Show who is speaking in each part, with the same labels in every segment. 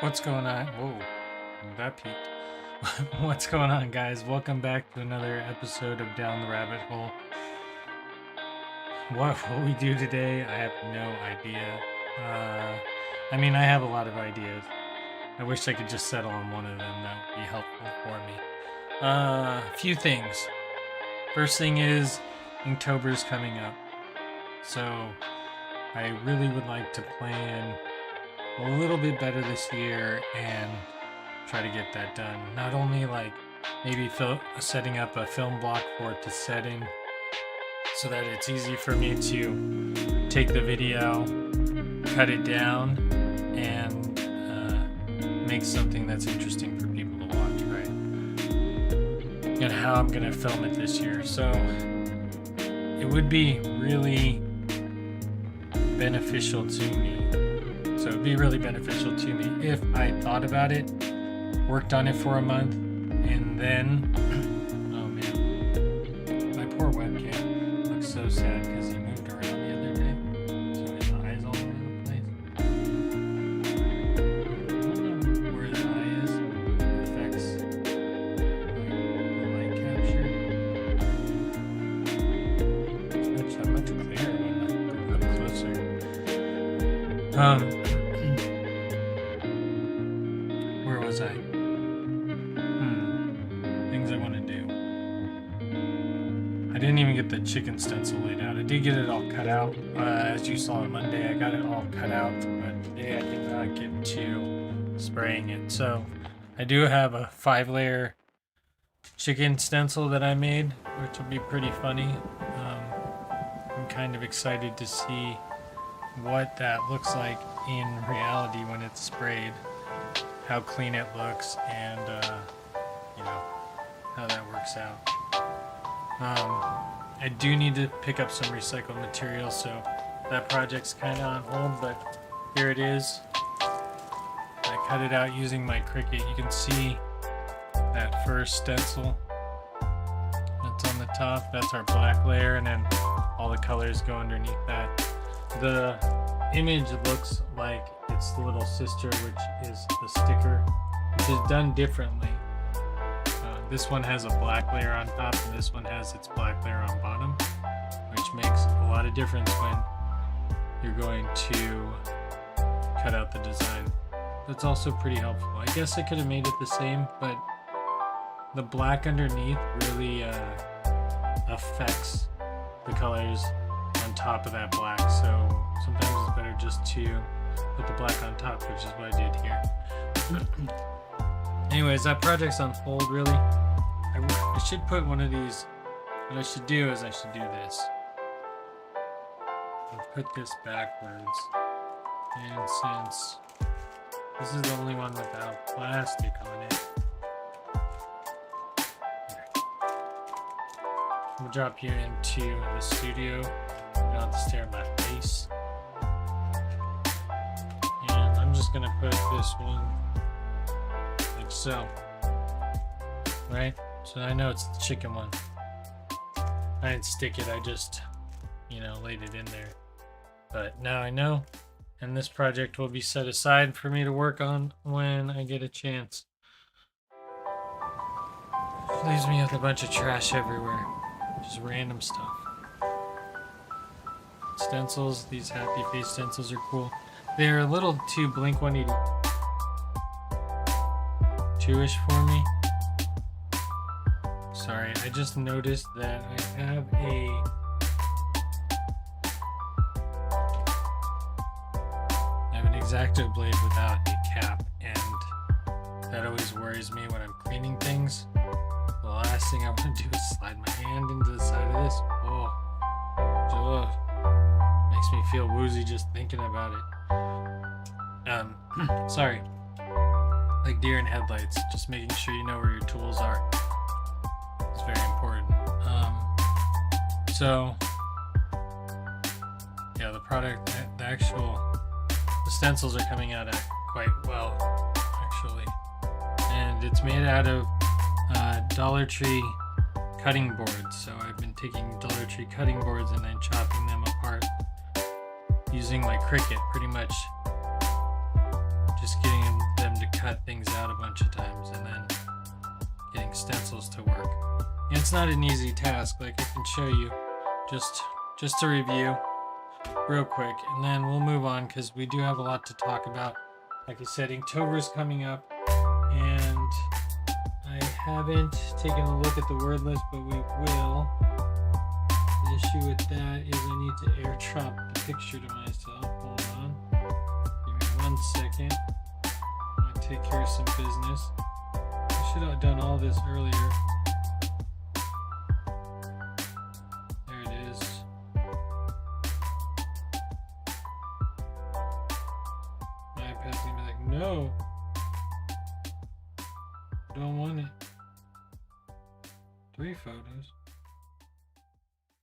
Speaker 1: What's going on? Whoa, that peaked. What's going on, guys? Welcome back to another episode of Down the Rabbit Hole. What will we do today? I have no idea. I have a lot of ideas. I wish I could just settle on one of them. That would be helpful for me. A few things. First thing is, Inktober's coming up. So, I really would like to plan a little bit better this year and try to get that done. Not only like maybe setting up a film block for it to set in so that it's easy for me to take the video, cut it down, and make something that's interesting for people to watch, right? And how I'm going to film it this year. So it would be really beneficial to me. So it'd be really beneficial to me if I thought about it, worked on it for a month, and then, oh man, my poor webcam looks so sad because he moved around the other day, so his eye's all over the place. I don't know where his eye is. It affects the light capture. It's much clearer when I go up closer. Where was I? Things I want to do. I didn't even get the chicken stencil laid out. I did get it all cut out. As you saw on Monday, I got it all cut out. But today I think I'll get to spraying it. So I do have a 5-layer chicken stencil that I made, which will be pretty funny. I'm kind of excited to see what that looks like in reality when it's sprayed. How clean it looks, and how that works out. I do need to pick up some recycled material, so that project's kind of on hold, but here it is. I cut it out using my Cricut. You can see that first stencil that's on the top. That's our black layer, and then all the colors go underneath that. The image looks like its little sister, which is the sticker, which is done differently. This one has a black layer on top, and this one has its black layer on bottom, which makes a lot of difference when you're going to cut out the design. That's also pretty helpful. I guess I could have made it the same, but the black underneath really affects the colors on top of that black, so sometimes it's better just to put the black on top, which is what I did here. Anyways, that project's on hold, really. I should put one of these. What I should do is I should do this. I'll put this backwards. And since this is the only one without plastic on it, here. I'll drop you into the studio. You don't have to stare at my face. And I'm just gonna put this one like so. Right? So I know it's the chicken one. I didn't stick it, I just, laid it in there. But now I know, and this project will be set aside for me to work on when I get a chance. Leaves me with a bunch of trash everywhere. Just random stuff. Stencils, these happy face stencils are cool. They're a little too Blink-182-ish for me. Sorry, I just noticed that I have an X-Acto blade without a cap, and that always worries me when I'm cleaning things. The last thing I want to do is slide my hand into the side of this. Oh, makes me feel woozy just thinking about it. Sorry. Like deer in headlights, just making sure you know where your tools are. It's very important. The product, the stencils are coming out quite well, actually. And it's made out of Dollar Tree cutting boards. So I've been taking Dollar Tree cutting boards and then chopping them apart using my Cricut, pretty much just getting them cut things out a bunch of times and then getting stencils to work. And it's not an easy task. Like, I can show you just to review real quick, and then we'll move on because we do have a lot to talk about. Like I said, Inktober's coming up, and I haven't taken a look at the word list, but we will. The issue with that is I need to airdrop the picture to myself. Hold on. Give me 1 second. I'm going to take care of some business. I should have done all this earlier. There it is. My iPad's going to be like, no. Don't want it. 3 photos.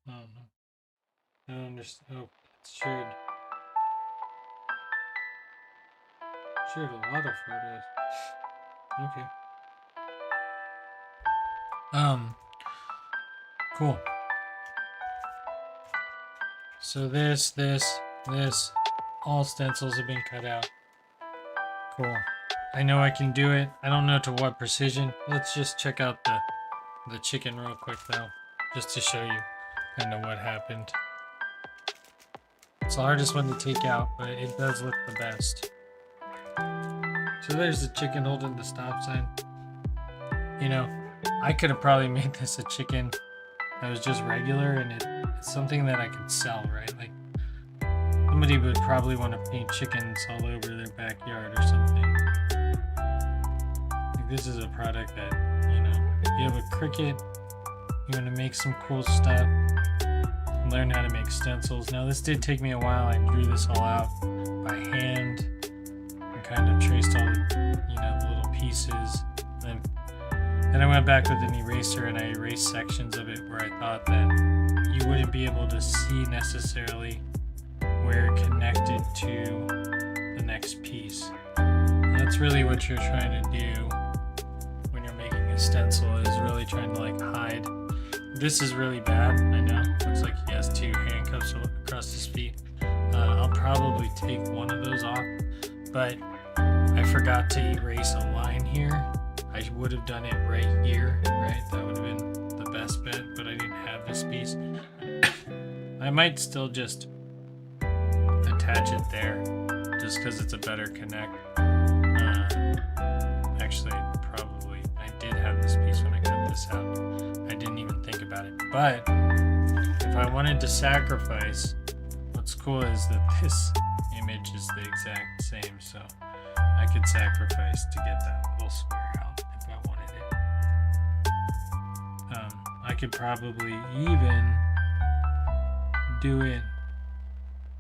Speaker 1: I don't know. I don't understand. Oh, it shared a lot of photos. Okay. Cool. So this, all stencils have been cut out. Cool. I know I can do it. I don't know to what precision. Let's just check out the chicken real quick though, just to show you kind of what happened. It's the hardest one to take out, but it does look the best. So there's the chicken holding the stop sign. You know, I could have probably made this a chicken that was just regular, and it's something that I could sell, right? Like, somebody would probably want to paint chickens all over their backyard or something. Like, this is a product that, you know, you have a Cricut, you want to make some cool stuff, learn how to make stencils. Now, this did take me a while. I drew this all out by hand and kind of traced all the, you know, the little pieces. Then I went back with an eraser and I erased sections of it where I thought that you wouldn't be able to see necessarily where it connected to the next piece. And that's really what you're trying to do when you're making a stencil, is really trying to like hide. This is really bad, I know. Looks like he has 2 handcuffs across his feet. I'll probably take one of those off, but I forgot to erase a line here. I would have done it right here, right? That would have been the best bet, but I didn't have this piece. I might still just attach it there, just because it's a better connect. Actually, probably, I did have this piece when I cut this out. I didn't even think about it. But if I wanted to sacrifice, what's cool is that this image is the exact same, so I could sacrifice to get that little square out if I wanted it. I could probably even do it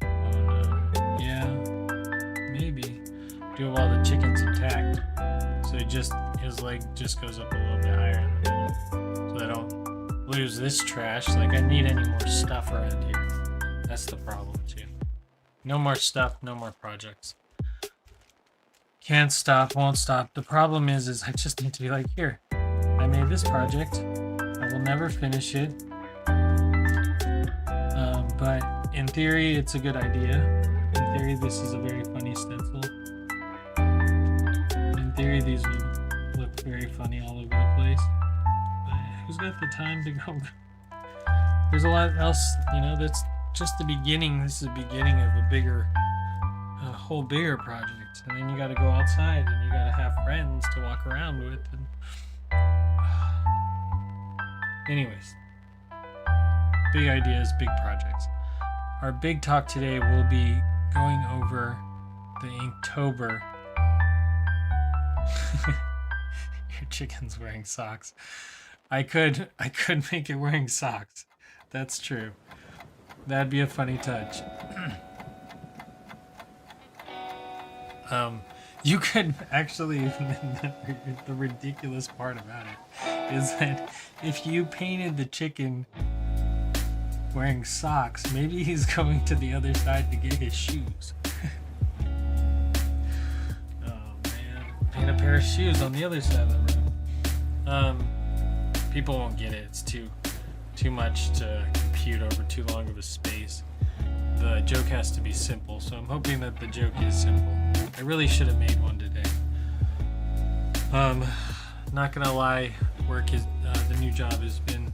Speaker 1: on, yeah, maybe do it while the chicken's intact. So it just, his leg just goes up a little bit higher in the middle, so I don't lose this trash. Like, I need any more stuff around here. That's the problem too. No more stuff, no more projects. Can't stop, won't stop. The problem is I just need to be like, here, I made this project. I will never finish it. But in theory, it's a good idea. In theory, this is a very funny stencil. In theory, these would look very funny all over the place. But who's got the time to go? There's a lot else, you know, that's just the beginning. This is the beginning of a whole bigger project. And then you got to go outside and you got to have friends to walk around with. And anyways, big ideas, big projects. Our big talk today will be going over the Inktober. Your chicken's wearing socks. I could make it wearing socks. That's true. That'd be a funny touch. You could actually, the ridiculous part about it is that if you painted the chicken wearing socks, maybe he's going to the other side to get his shoes. Oh man, paint a pair of shoes on the other side of the room. People won't get it. It's too much to compute over too long of a space. The joke has to be simple, so I'm hoping that the joke is simple. I really should have made one today. Um, not gonna lie, work is the new job has been,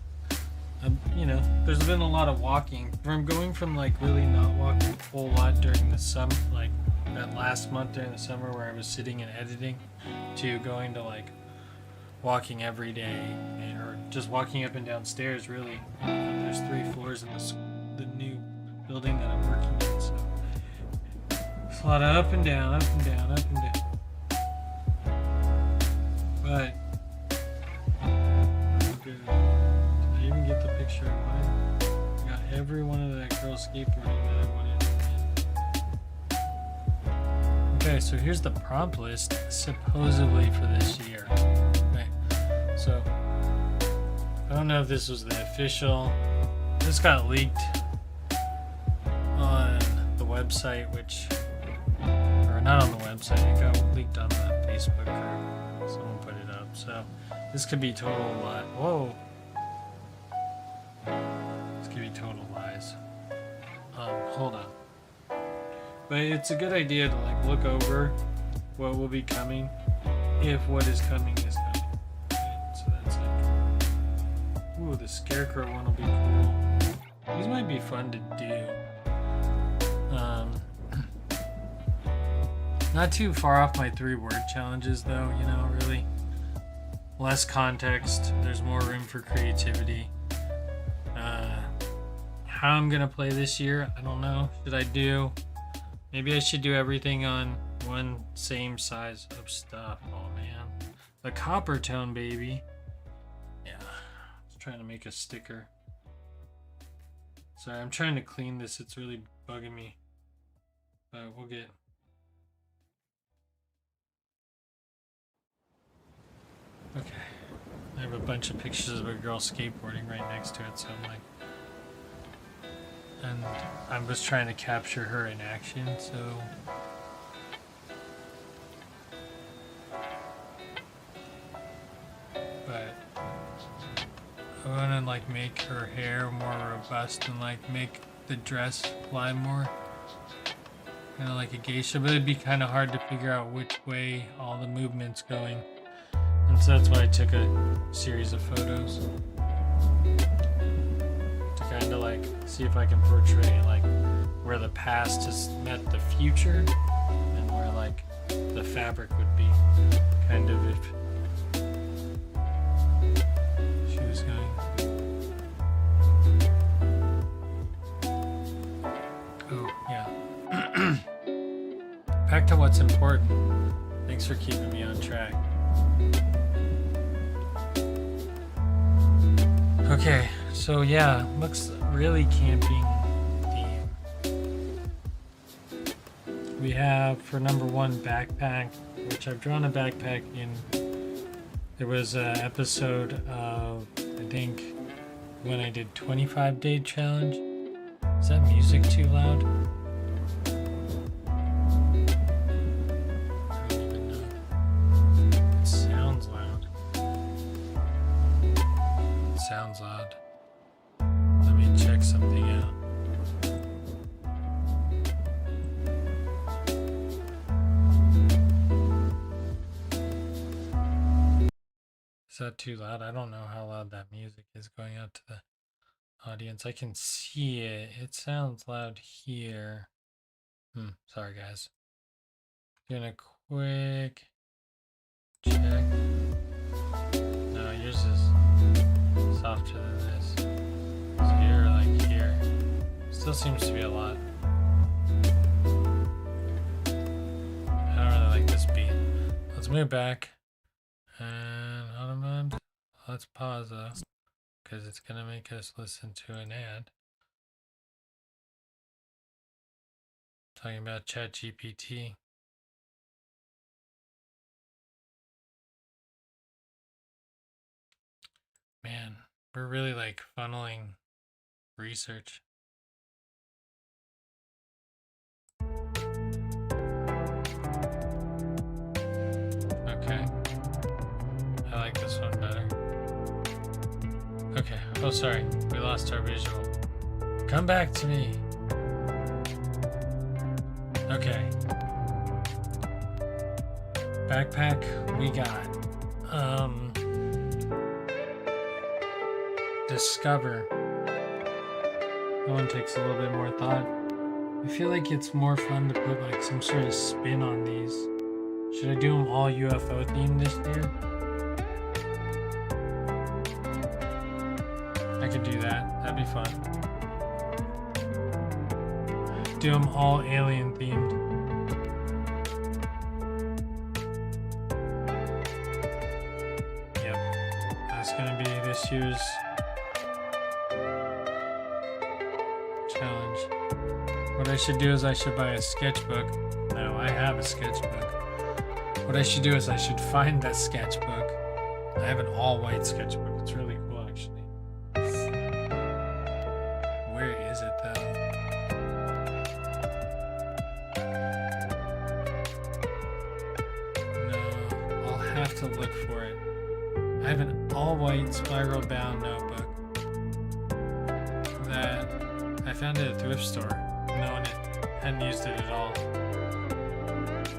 Speaker 1: there's been a lot of walking. From going from like really not walking a whole lot during the summer, like that last month during the summer where I was sitting and editing, to going to like walking every day, or just walking up and down stairs. Really, there's 3 floors in the new building that I'm working in, so it's a lot of up and down, up and down, up and down. But did I even get the picture I wanted? I got every one of that girl skateboarding that I wanted. Okay, so here's the prompt list supposedly for this year. Okay, so I don't know if this was the official. This got leaked on the website, or not on the website, it got leaked on the Facebook group. Someone put it up, so this could be total lie. Whoa. This could be total lies. Hold on. But it's a good idea to like look over what will be coming, if what is coming is coming. Okay, so that's like, ooh, the scarecrow one will be cool. These might be fun to do. Not too far off my 3-word challenges though, really. Less context, there's more room for creativity. How I'm gonna play this year, I don't know. Maybe I should do everything on one same size of stuff. Oh man. The copper tone, baby. Yeah, I was trying to make a sticker. Sorry, I'm trying to clean this, it's really bugging me. But we'll get... Okay, I have a bunch of pictures of a girl skateboarding right next to it, so I'm like, and I was trying to capture her in action, so but I want to like make her hair more robust and like make the dress fly more, kind of like a geisha, but it'd be kind of hard to figure out which way all the movement's going. And so that's why I took a series of photos to kind of like see if I can portray like where the past has met the future and where like the fabric would be, kind of if she was going. Oh yeah. Back to what's important. Thanks for keeping me on track. Okay, so yeah, looks really camping theme. We have for number 1 backpack, which I've drawn a backpack in. There was an episode of, I think, when I did 25-day challenge. Is that music too loud? I don't even know. It sounds loud. Sounds odd. Let me check something out. Is that too loud? I don't know how loud that music is going out to the audience. I can see it. It sounds loud here. Sorry guys. Doing a quick check. No, yours is softer than this. So you're like here. Still seems to be a lot. I don't really like this beat. Let's move back. And Automod. Let's pause though, because it's gonna make us listen to an ad. Talking about ChatGPT. Man, we're really like funneling research. Okay. I like this one better. Okay. Oh, sorry. We lost our visual. Come back to me. Okay. Backpack we got. Um, Discover. That one takes a little bit more thought. I feel like it's more fun to put like some sort of spin on these. Should I do them all UFO themed this year? I could do that. That'd be fun. Do them all alien themed. Yep. That's gonna be this year's challenge. What I should do is I should buy a sketchbook. No, I have a sketchbook. What I should do is I should find that sketchbook. I have an all-white sketchbook. It's really cool, actually. Where is it, though? No, I'll have to look for it. I have an all-white spiral-bound notebook that I found at a thrift store. No one hadn't used it at all.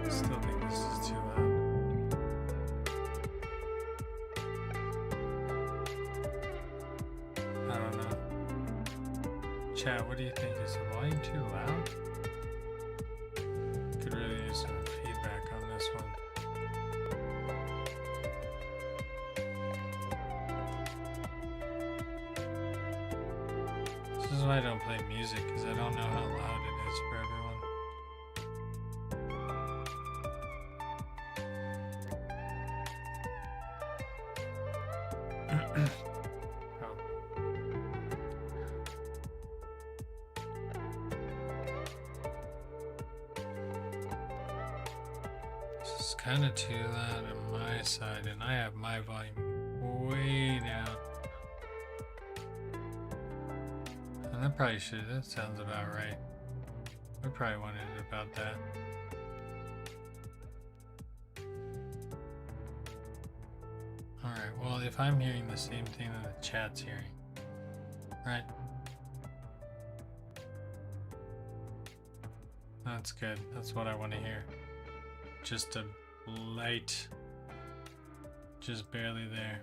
Speaker 1: Still think this is too loud. I don't know. Chat, what do you think? Is the volume too loud? Could really use some feedback on this one. This is why I don't play music, because I don't know how loud it is for everyone. Oh. This is kind of too loud on my side, and I have my volume way down. And that probably should. That sounds about right. We probably wanted it about that. Alright, well, if I'm hearing the same thing that the chat's hearing, right? That's good. That's what I want to hear. Just a light, just barely there.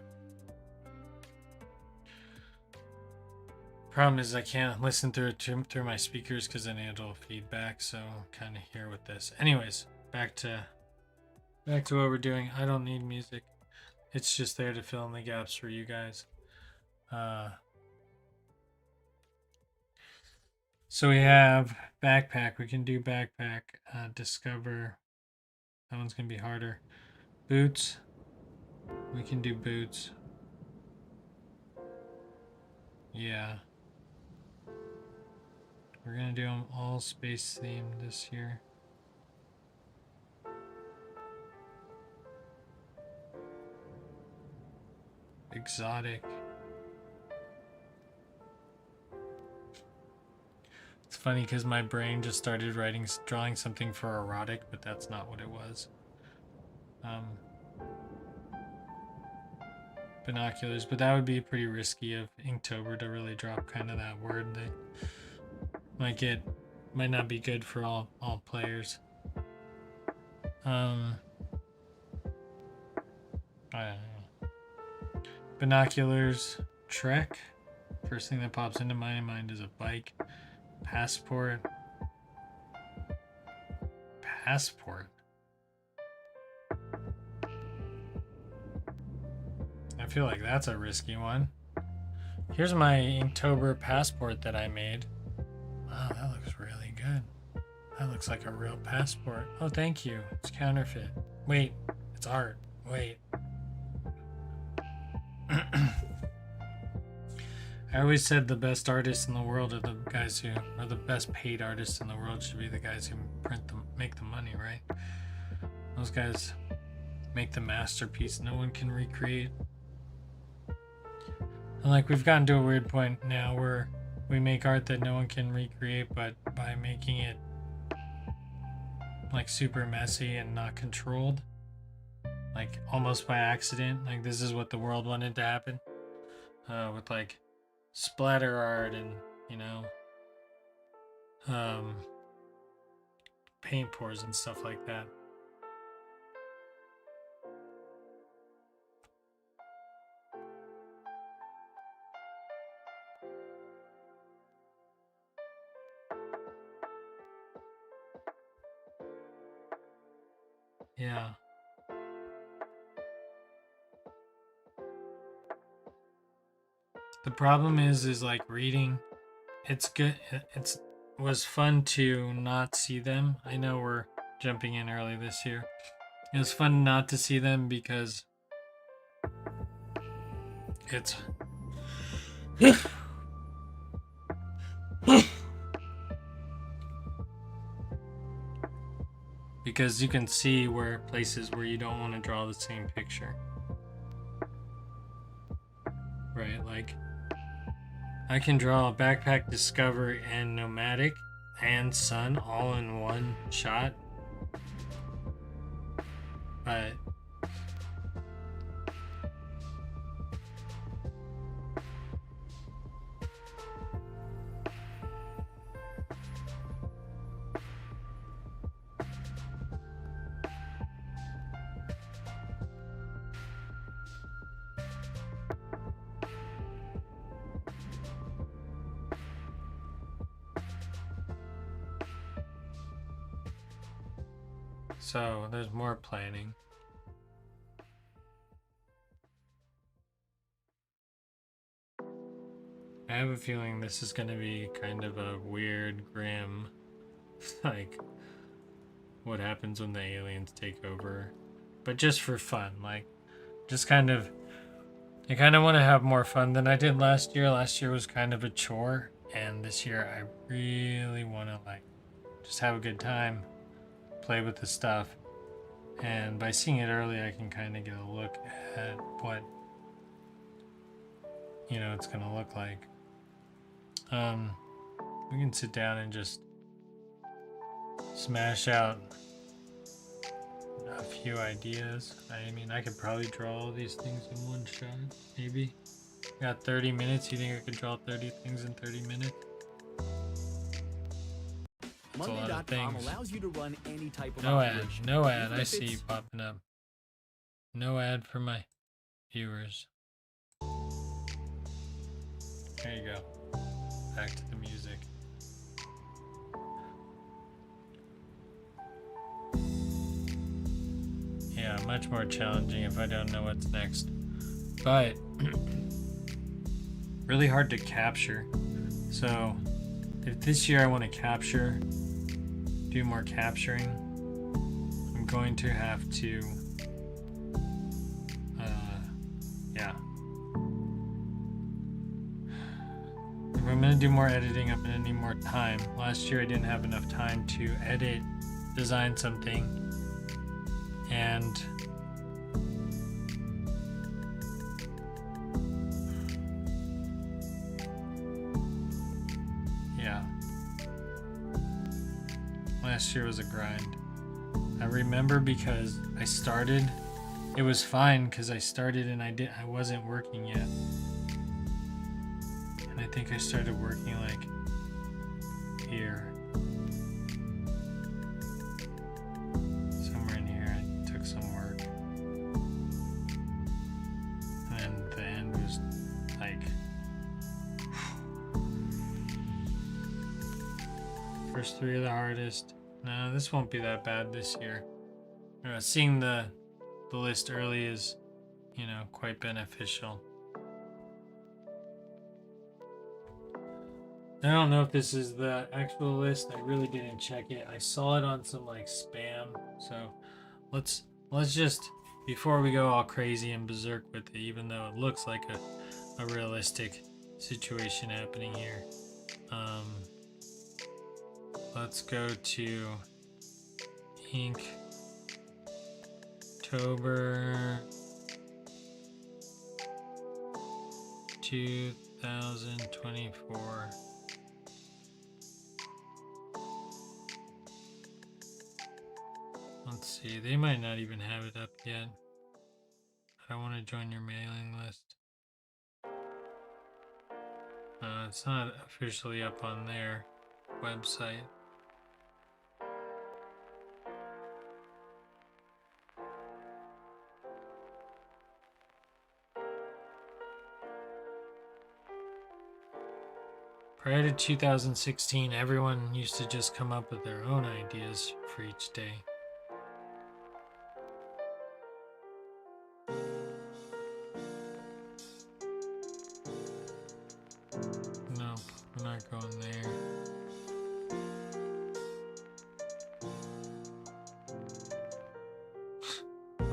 Speaker 1: Problem is I can't listen through it through my speakers because then it'll feedback, so kind of here with this. Anyways, back to what we're doing. I don't need music. It's just there to fill in the gaps for you guys. So we have backpack. We can do backpack. Discover. That one's gonna be harder. Boots. We can do boots. Yeah. We're gonna do them all space themed this year. Exotic. It's funny because my brain just started drawing something for erotic, but that's not what it was. Binoculars, but that would be pretty risky of Inktober to really drop kind of that word that might not be good for all players. I don't know. Binoculars, Trek. First thing that pops into my mind is a bike. Passport. I feel like that's a risky one. Here's my Inktober passport that I made. Wow, that looks really good. That looks like a real passport. Oh, thank you. It's counterfeit. Wait, it's art. Wait. I always said the best artists in the world are the guys who are the best paid artists in the world should be the guys who make the money, right? Those guys make the masterpiece no one can recreate. And like we've gotten to a weird point now where we make art that no one can recreate, but by making it like super messy and not controlled, like almost by accident, like this is what the world wanted to happen, with like splatter art and paint pours and stuff like that. Yeah. The problem is like reading. It's good. It's was fun to not see them. I know we're jumping in early this year. It was fun not to see them because it's because you can see where places where you don't want to draw the same picture. Right, like I can draw a backpack, discover, and nomadic and sun all in one shot. But so there's more planning. I have a feeling this is going to be kind of a weird, grim, like what happens when the aliens take over, but just for fun. Like, just kind of, I kind of want to have more fun than I did last year. Last year was kind of a chore, and this year I really want to like just have a good time, play with the stuff, and by seeing it early, I can kind of get a look at what it's going to look like. We can sit down and just smash out a few ideas. I mean, I could probably draw all these things in one shot, maybe. Got 30 minutes. You think I could draw 30 things in 30 minutes? That's a lot of things.
Speaker 2: Allows you to run any type of
Speaker 1: no ad. No ad. I see you popping up. No ad for my viewers. There you go. Back to the music. Yeah, much more challenging if I don't know what's next. But really hard to capture. So if this year I want to do more capturing, I'm going to have to yeah. If I'm going to do more editing, I'm going to need more time. Last year I didn't have enough time to edit, design something, and yeah. Last year was a grind. I remember because I started, it was fine because I started and I wasn't working yet. And I think I started working like here. Somewhere in here I took some work. And then the end was like first three are the hardest. No, this won't be that bad this year. Seeing the list early is, quite beneficial. I don't know if this is the actual list. I really didn't check it. I saw it on some like spam. So let's just, before we go all crazy and berserk with it, even though it looks like a realistic situation happening here. Let's go to Inktober 2024. Let's see, they might not even have it up yet. I want to join your mailing list. It's not officially up on their website. Prior to 2016, everyone used to just come up with their own ideas for each day.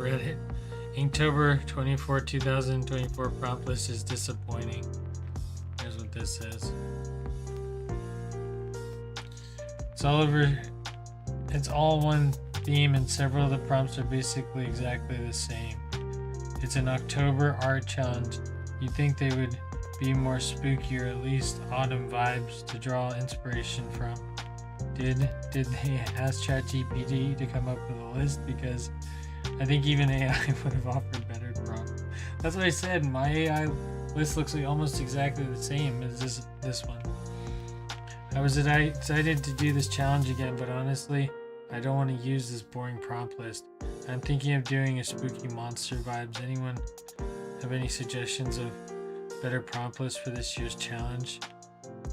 Speaker 1: Reddit. Inktober 24, 2024 prompt list is disappointing. Here's what this says. It's all one theme and several of the prompts are basically exactly the same. It's an October art challenge. You'd think they would be more spooky or at least autumn vibes to draw inspiration from. Did they ask ChatGPT to come up with a list? Because I think even AI would have offered better prompts. That's what I said. My AI list looks like almost exactly the same as this one. I was excited to do this challenge again, but honestly, I don't want to use this boring prompt list. I'm thinking of doing a spooky monster vibes. Anyone have any suggestions of better prompt list for this year's challenge?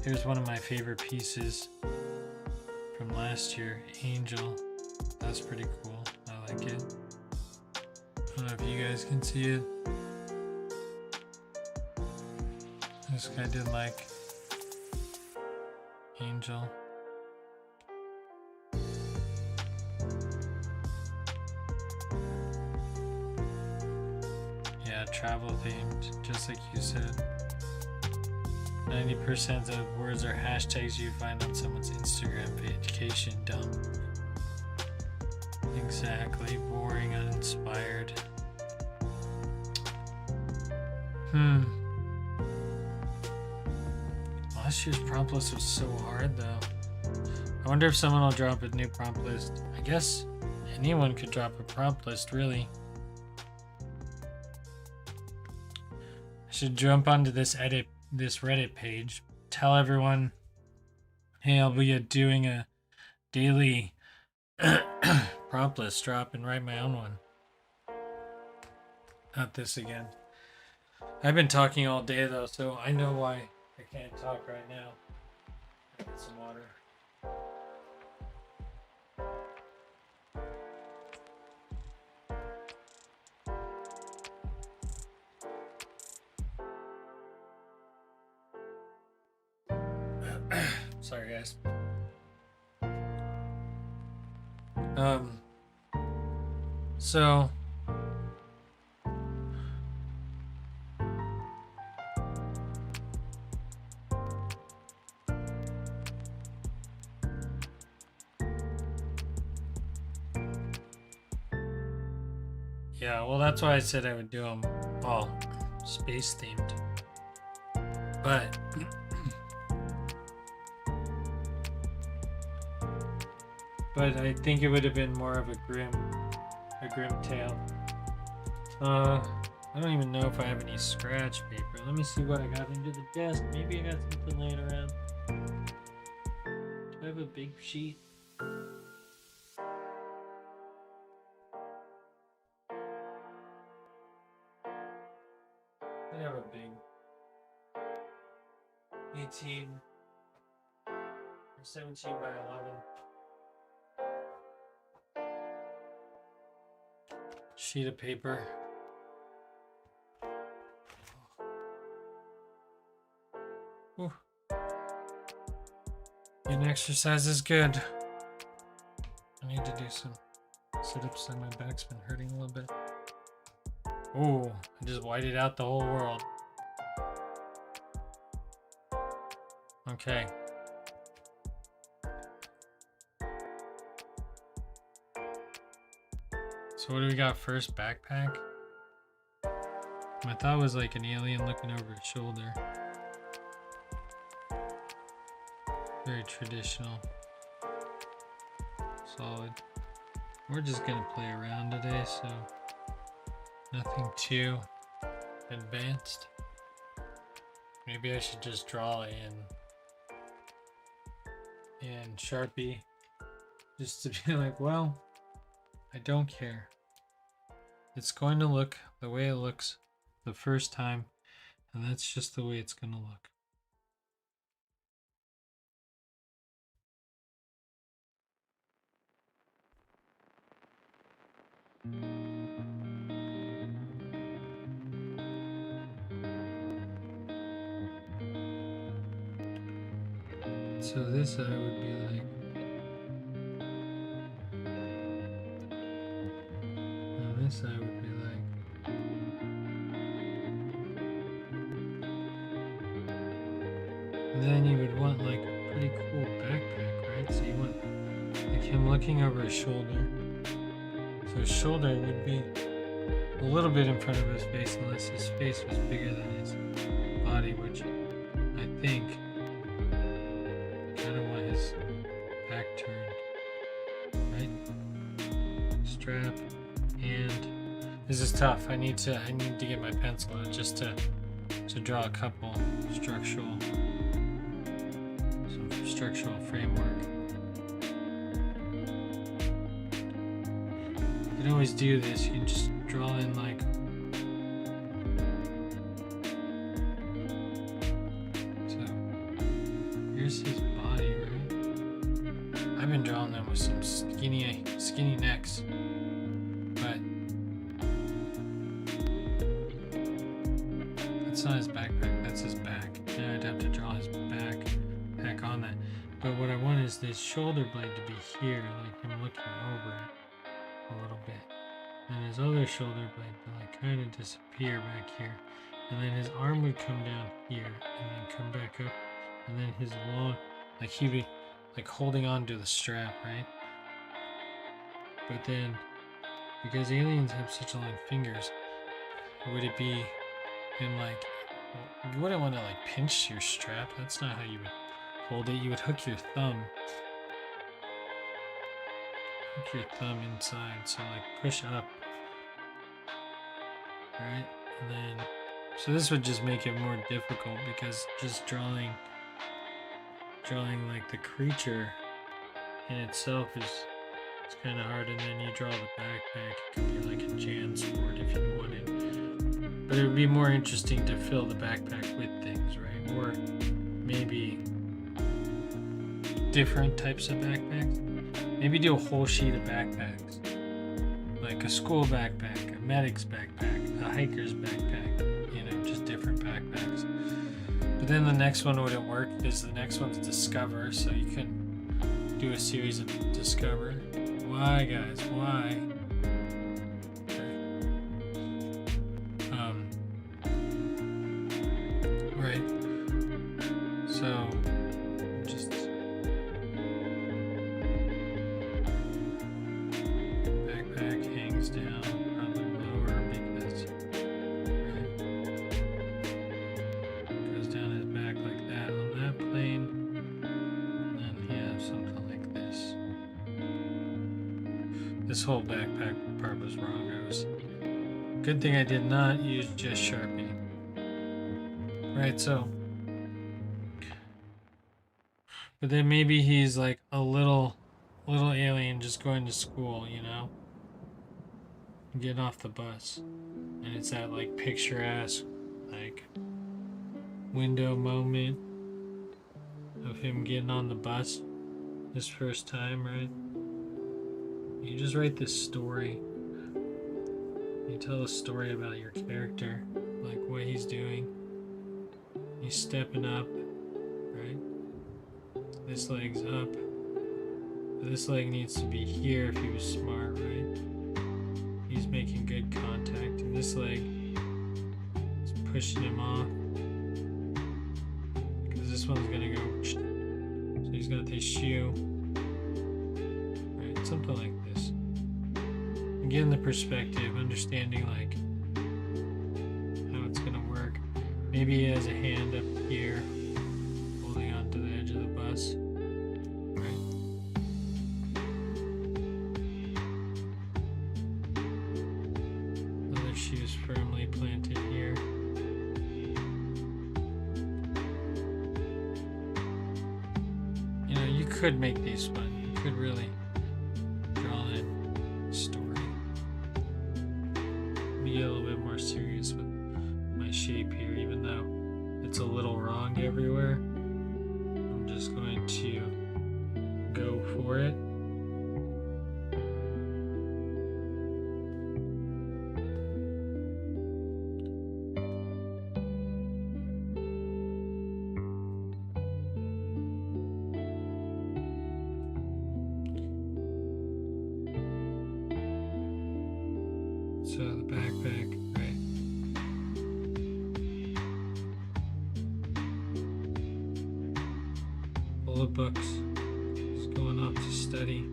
Speaker 1: Here's one of my favorite pieces from last year, Angel. That's pretty cool. I like it. I don't know if you guys can see it. This guy did like Angel. Yeah, travel themed, just like you said. 90% of words are hashtags you find on someone's Instagram vacation dump. Exactly, boring, uninspired. Last year's prompt list was so hard though. I wonder if someone will drop a new prompt list. I guess anyone could drop a prompt list, really. I should jump onto this Reddit page, tell everyone, hey, I'll be doing a daily prompt list drop and write my own one. Not this again. I've been talking all day though, so I know why I can't talk right now. Get some water. Sorry guys. So yeah, well that's why I said I would do them all space themed. But I think it would have been more of a grim tale. I don't even know if I have any scratch paper. Let me see what I got under the desk. Maybe I got something laying around. Do I have a big sheet? I have a big 18 or 17 by 11 sheet of paper. Ooh. Getting exercise is good. I need to do some sit-ups, and my back's been hurting a little bit. Oh, I just whited out the whole world. Okay. So what do we got first? Backpack? I thought it was like an alien looking over his shoulder. Very traditional. Solid. We're just gonna play around today, so nothing too advanced. Maybe I should just draw in Sharpie just to be like, well, I don't care. It's going to look the way it looks the first time, and that's just the way it's going to look. So this I would be like, and this side would be like. And then you would want like a pretty cool backpack, right? So you want like him looking over his shoulder. So his shoulder would be a little bit in front of his face, unless his face was bigger than his body, which I think kind of want his back turned, right? Strap, and this is tough. I need to get my pencil out just to draw a couple structural framework. You can always do this. You can just draw in like so. Here's his body, right? I've been drawing them with some skinny necks, but that's not his backpack. That's his back. Now I'd have to draw his back on that. But what I want is this shoulder blade to be here, like him looking over it a little bit. And his other shoulder blade to like kind of disappear back here. And then his arm would come down here and then come back up. And then his long, like he'd be like holding on to the strap, right? But then, because aliens have such long fingers, would it be him like, you wouldn't want to like pinch your strap. That's not how you would hold it. You would hook your thumb inside, so like push up, right? And then so this would just make it more difficult, because just drawing like the creature in itself is kind of hard. And then you draw the backpack, it could be like a JanSport if you wanted, but it would be more interesting to fill the backpack with things, right? Or maybe different types of backpacks. Maybe do a whole sheet of backpacks, like a school backpack, a medic's backpack, a hiker's backpack, you know, just different backpacks. But then the next one wouldn't work, because the next one's Discover, so you couldn't do a series of Discover. Why, guys? Why? Right. So just backpack hangs down, probably lower, because right, goes down his back like that on that plane. And then he has something like this. This whole backpack part was wrong. Good thing I did not use just Sharpie. Right, so. But then maybe he's like a little alien just going to school, you know? Getting off the bus. And it's that like picturesque, like window moment of him getting on the bus his first time, right? You just write this story. You tell a story about your character, like what he's doing. He's stepping up, right? This leg's up. This leg needs to be here if he was smart, right? He's making good contact, and this leg is pushing him off, because this one's gonna go. So he's got this shoe, right? Something like this. Getting the perspective, understanding like how it's gonna work. Maybe he has a hand up here holding on to the edge of the bus, right? Other shoes firmly planted here. You know, you could make these fun. You could really draw in a story. Get a little bit more serious with my shape here, even though it's a little wrong everywhere. I'm just going to go for it. So the backpack, right? Full of books. Just going off to study.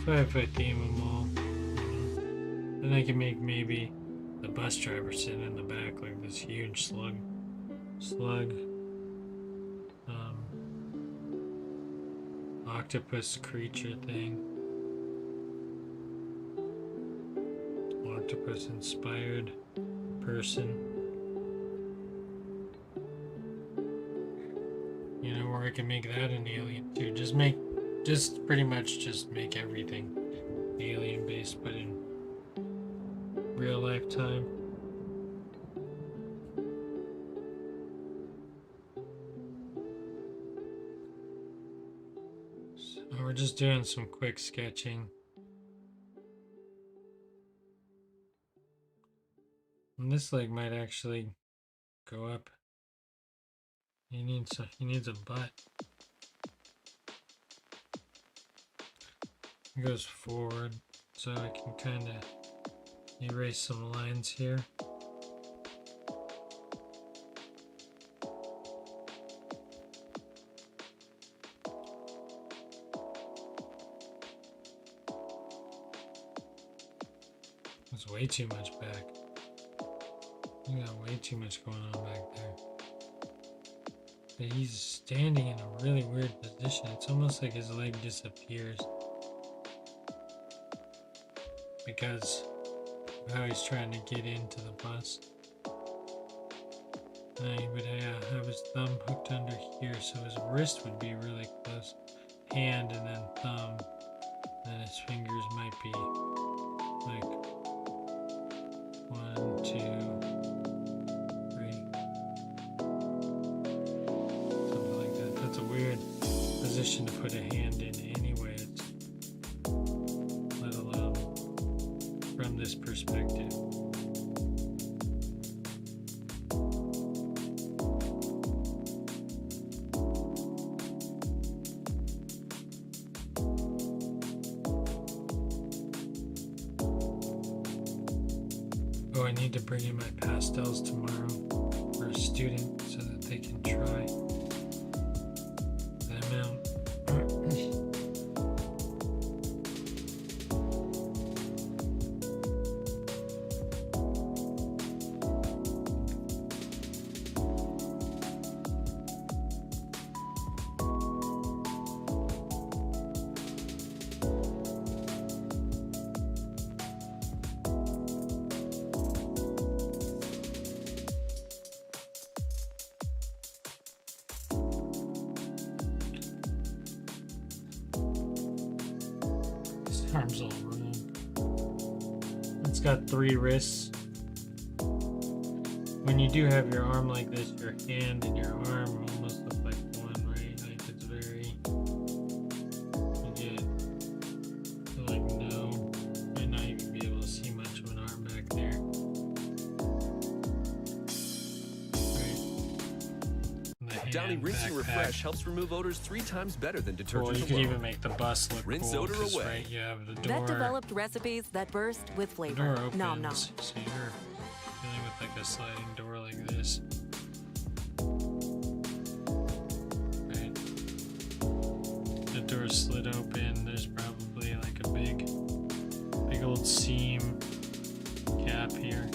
Speaker 1: So if I theme them all, then I can make maybe the bus driver sitting in the back like this huge slug, octopus creature thing, octopus inspired person, you know, or I can make that an alien too. Just pretty much just make everything alien based, but in real life time. So we're just doing some quick sketching. And this leg might actually go up. He needs a butt. It goes forward, so I can kind of erase some lines here. There's way too much back. You got way too much going on back there. But he's standing in a really weird position. It's almost like his leg disappears because of how he's trying to get into the bus. And he would have his thumb hooked under here, so his wrist would be really close. Hand and then thumb. Then his fingers might be like 1, 2, 3. Something like that. That's a weird position to put a hand in anyway, let alone from this perspective. Oh, I need to bring in my pastels tomorrow for a student so that they can try them out. His arm's all wrong. It's got 3 wrists. When you do have your arm like this, your hand and your arm almost look like one, right? Like it's very, you get to like no, you might not even be able to see much of an arm back there. Right.
Speaker 2: Downy Rinse and Refresh helps remove odors 3 times better than detergent
Speaker 1: Well, you could
Speaker 2: alone.
Speaker 1: even make the bus look
Speaker 2: Rinse
Speaker 1: cool,
Speaker 2: odor
Speaker 1: 'cause,
Speaker 2: away.
Speaker 1: right, you have the door.
Speaker 3: Vet developed recipes that burst with
Speaker 1: The
Speaker 3: flavor.
Speaker 1: door opens,
Speaker 3: Nom nom.
Speaker 1: so you're dealing with like a sliding door like this. Right. The door slid open. There's probably like a big old seam gap here.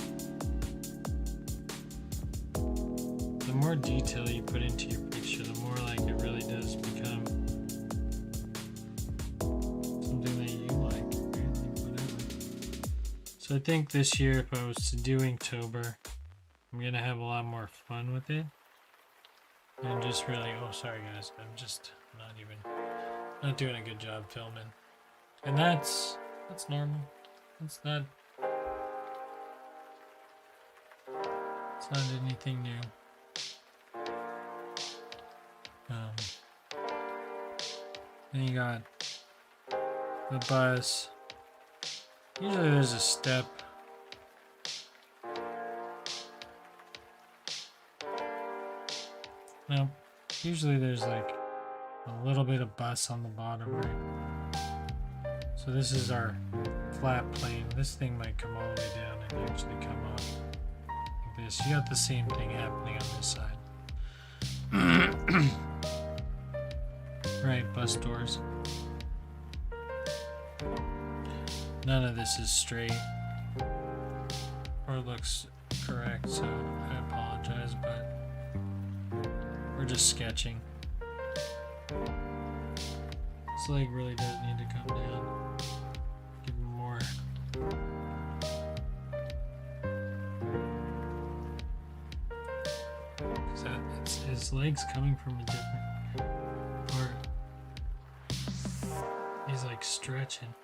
Speaker 1: The more detail you put into your picture, the more like it really does become something that you like, really, whatever. So I think this year, if I was to do Inktober, I'm gonna have a lot more fun with it. And just really, oh sorry guys, I'm just not doing a good job filming. And that's normal. It's not anything new. Then you got the bus. Usually there's a step. Nope, Usually there's like a little bit of bus on the bottom, right? So this is our flat plane. This thing might come all the way down and actually come up like this. You got the same thing happening on this side. Right, bus doors. None of this is straight or looks correct, so I apologize, but we're just sketching. This leg really does need to come down. Give him more. His legs coming from a different part. He's like stretching.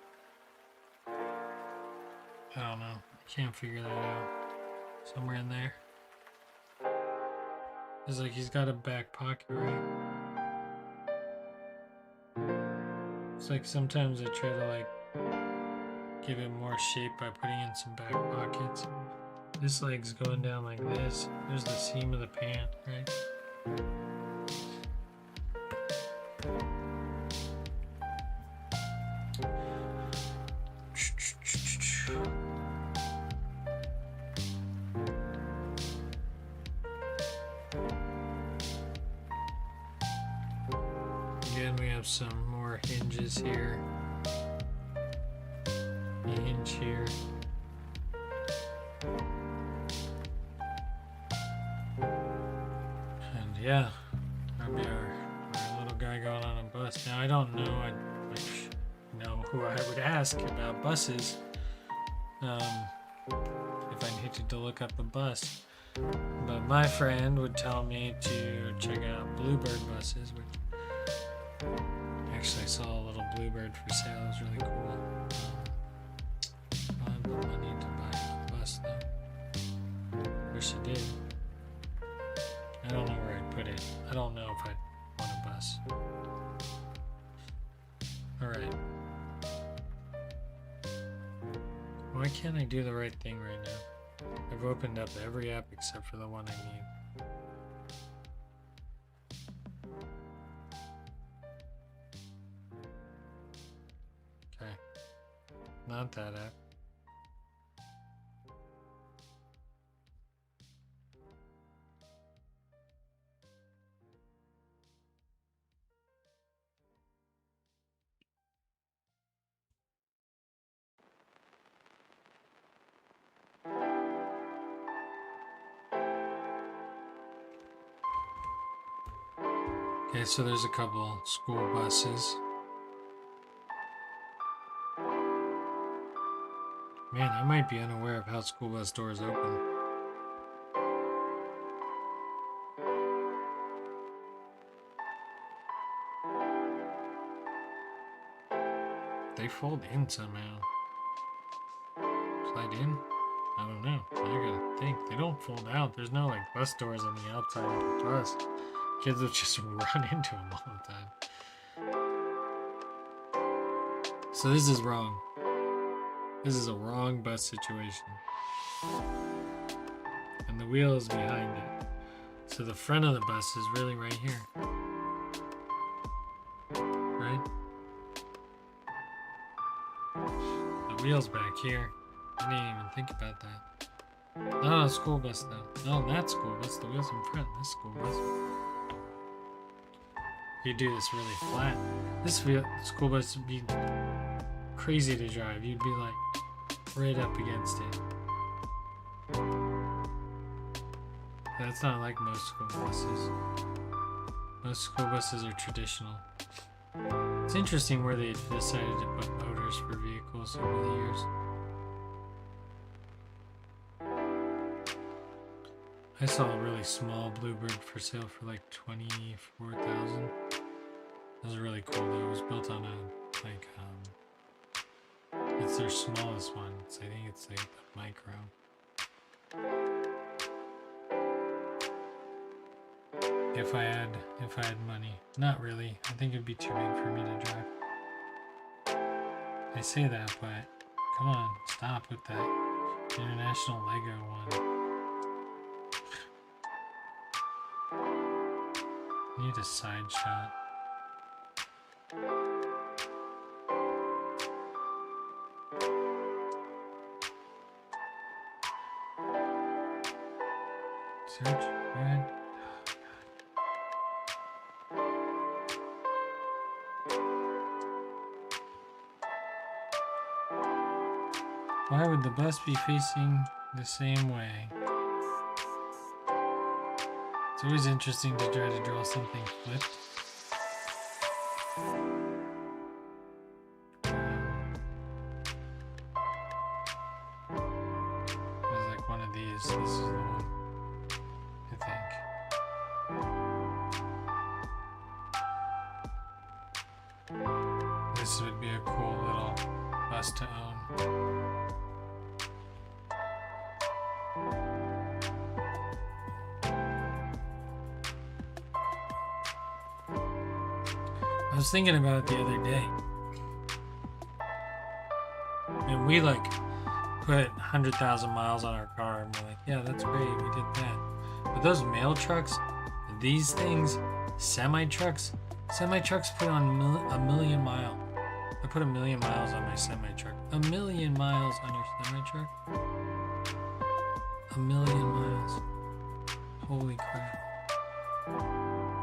Speaker 1: I don't know. I can't figure that out. Somewhere in there. It's like he's got a back pocket, right? It's like sometimes I try to like give it more shape by putting in some back pockets. This leg's going down like this. There's the seam of the pant, right? Again, we have some more hinges here. A hinge here. And yeah, that'd be our little guy going on a bus. Now I don't know. I know who I would ask about buses. If I needed to look up a bus. But my friend would tell me to check out Bluebird buses, which actually I saw a little Bluebird for sale. It was really cool. I don't have the money to buy a bus though. Wish I did. I don't know where I'd put it. I don't know if I'd want a bus. Alright. Why can't I do the right thing right now? I've opened up every app except for the one I need. Okay. Not that app. Okay, so there's a couple school buses. Man, I might be unaware of how school bus doors open. They fold in somehow. Slide in? I don't know. I gotta think. They don't fold out. There's no like bus doors on the outside of the bus. Kids would just run into them all the time. So this is wrong. This is a wrong bus situation. And the wheel is behind it. So the front of the bus is really right here. Right? The wheel's back here. I didn't even think about that. No, school bus though. No, not school bus. The wheel's in front. This school bus. You do this really flat. This school bus would be crazy to drive. You'd be like right up against it. That's not like most school buses. Most school buses are traditional. It's interesting where they decided to put motors for vehicles over the years. I saw a really small Bluebird for sale for like $24,000. It was really cool though. It was built on a it's their smallest one. I think it's like a micro. If I had money. Not really. I think it'd be too big for me to drive. I say that, but come on, stop with that International Lego one. You need a side shot. Search red. Why would the bus be facing the same way? It's always interesting to try to draw something flipped. It's like one of these. This is the one, I think. This would be a cool little bus to own. I was thinking about it the other day. And we like put 100,000 miles on our car and we're like, yeah, that's great, we did that. But those mail trucks, these things, semi-trucks put on a million miles. I put 1 million miles on my semi-truck. 1 million miles on your semi-truck? 1 million miles. Holy crap.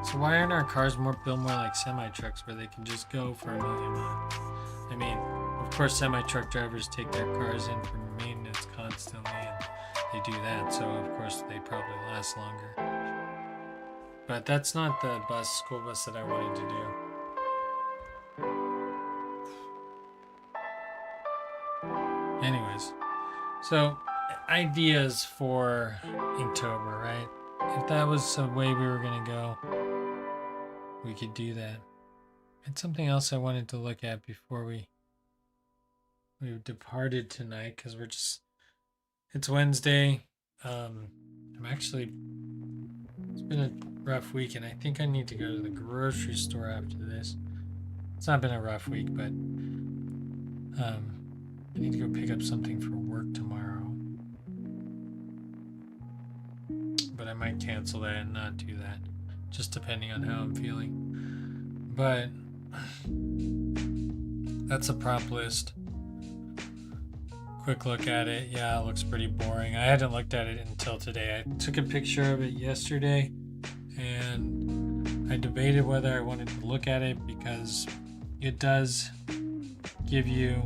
Speaker 1: So why aren't our cars built more like semi-trucks where they can just go for 1 million miles? I mean, of course semi-truck drivers take their cars in for maintenance constantly and they do that, so of course they probably last longer. But that's not the school bus that I wanted to do. Anyways, so ideas for Inktober, right? If that was the way we were gonna go, we could do that. And something else I wanted to look at before we departed tonight, because it's Wednesday. It's been a rough week, and I think I need to go to the grocery store after this. It's not been a rough week, but I need to go pick up something for work tomorrow. But I might cancel that and not do that, just depending on how I'm feeling. But that's a prompt list. Quick look at it. Yeah, it looks pretty boring. I hadn't looked at it until today. I took a picture of it yesterday and I debated whether I wanted to look at it because it does give you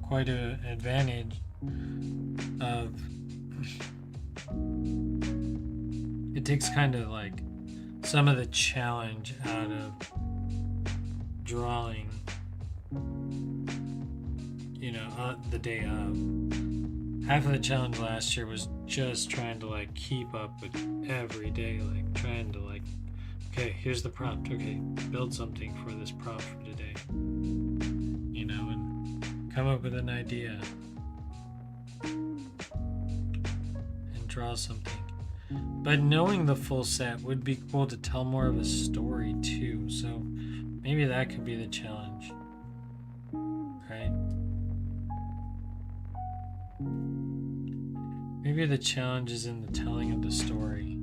Speaker 1: quite an advantage of it takes kind of like some of the challenge out of drawing, the day of. Half of the challenge last year was just trying to like keep up with every day, like trying to like, okay, here's the prompt, okay, build something for this prompt for today, and come up with an idea and draw something. But knowing the full set would be cool to tell more of a story too, so maybe that could be the challenge, right? Maybe the challenge is in the telling of the story.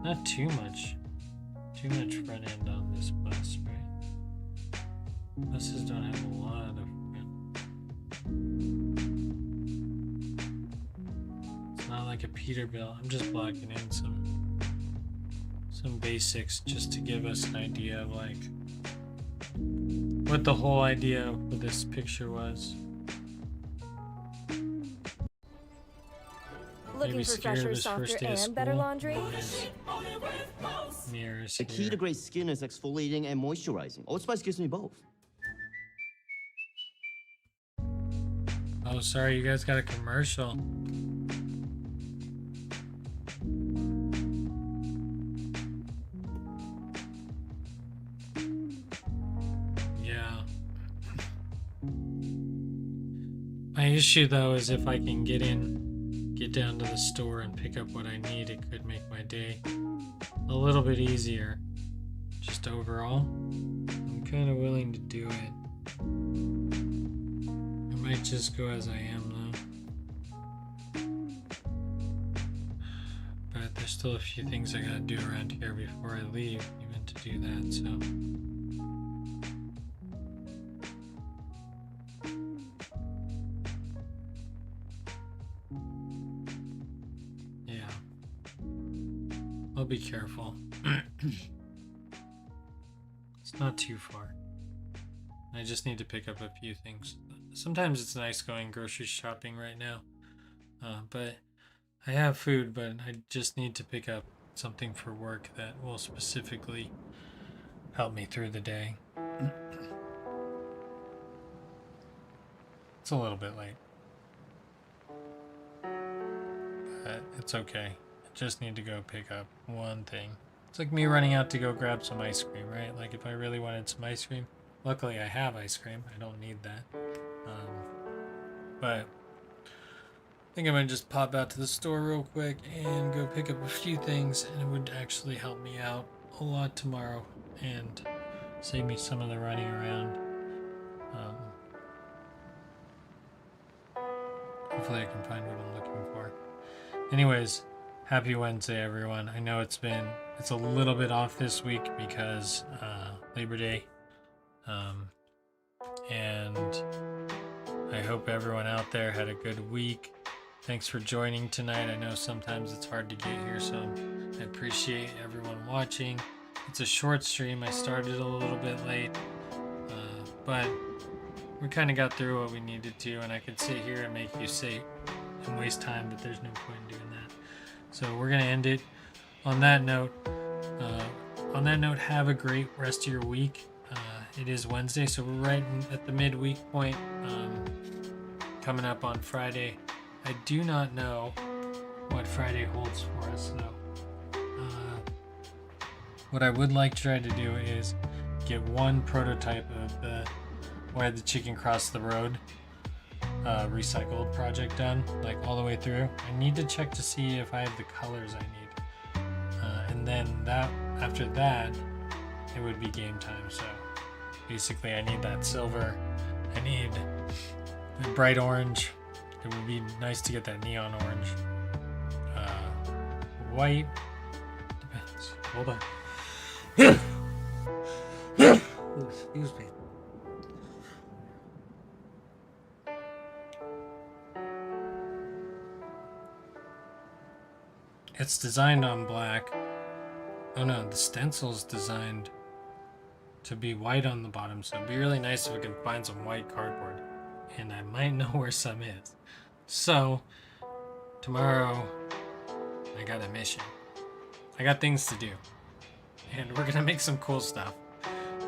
Speaker 1: Not too much front end on this bus, right? Buses don't have a lot of front. It's not like a Peterbilt. I'm just blocking in some basics just to give us an idea of like what the whole idea for this picture was.
Speaker 4: Looking for fresher, softer, and better laundry?
Speaker 1: Nearest
Speaker 5: The key
Speaker 1: here.
Speaker 5: to great skin is exfoliating and moisturizing. Old Spice gives me both.
Speaker 1: Oh, sorry, you guys got a commercial. Yeah. My issue though is if I can get down to the store and pick up what I need, it could make my day a little bit easier. Just overall, I'm kind of willing to do it. I might just go as I am though. But there's still a few things I gotta do around here before I leave, even to do that, so. Yeah. I'll be careful. It's not too far. I just need to pick up a few things. Sometimes it's nice going grocery shopping right now. But I have food, but I just need to pick up something for work that will specifically help me through the day. It's a little bit late, but it's okay. I just need to go pick up one thing. It's like me running out to go grab some ice cream, right? Like if I really wanted some ice cream, luckily I have ice cream. I don't need that. But I think I'm gonna just pop out to the store real quick and go pick up a few things, and it would actually help me out a lot tomorrow and save me some of the running around. Hopefully I can find what I'm looking for. Anyways, happy Wednesday, everyone. I know it's a little bit off this week because Labor Day. And I hope everyone out there had a good week. Thanks for joining tonight. I know sometimes it's hard to get here, so I appreciate everyone watching. It's a short stream. I started a little bit late, but we kind of got through what we needed to, and I could sit here and make you sit and waste time, but there's no point in doing that. So we're going to end it on that note. Have a great rest of your week. It is Wednesday, so we're right at the midweek point, coming up on Friday. I do not know what Friday holds for us, though. What I would like to try to do is get one prototype of the Why the Chicken Crossed the Road recycled project done, like all the way through. I need to check to see if I have the colors I need. And then after that, it would be game time. So basically I need that silver, I need the bright orange. It would be nice to get that neon orange. White, depends. Hold on. Excuse me. It's designed on black. Oh no, the stencil's designed to be white on the bottom, so it'd be really nice if we could find some white cardboard. And I might know where some is. So, tomorrow, I got a mission. I got things to do. And we're gonna make some cool stuff.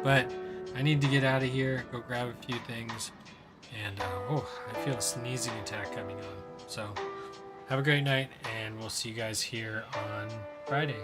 Speaker 1: But I need to get out of here, go grab a few things. And, I feel a sneezing attack coming on. So, have a great night, and we'll see you guys here on Friday.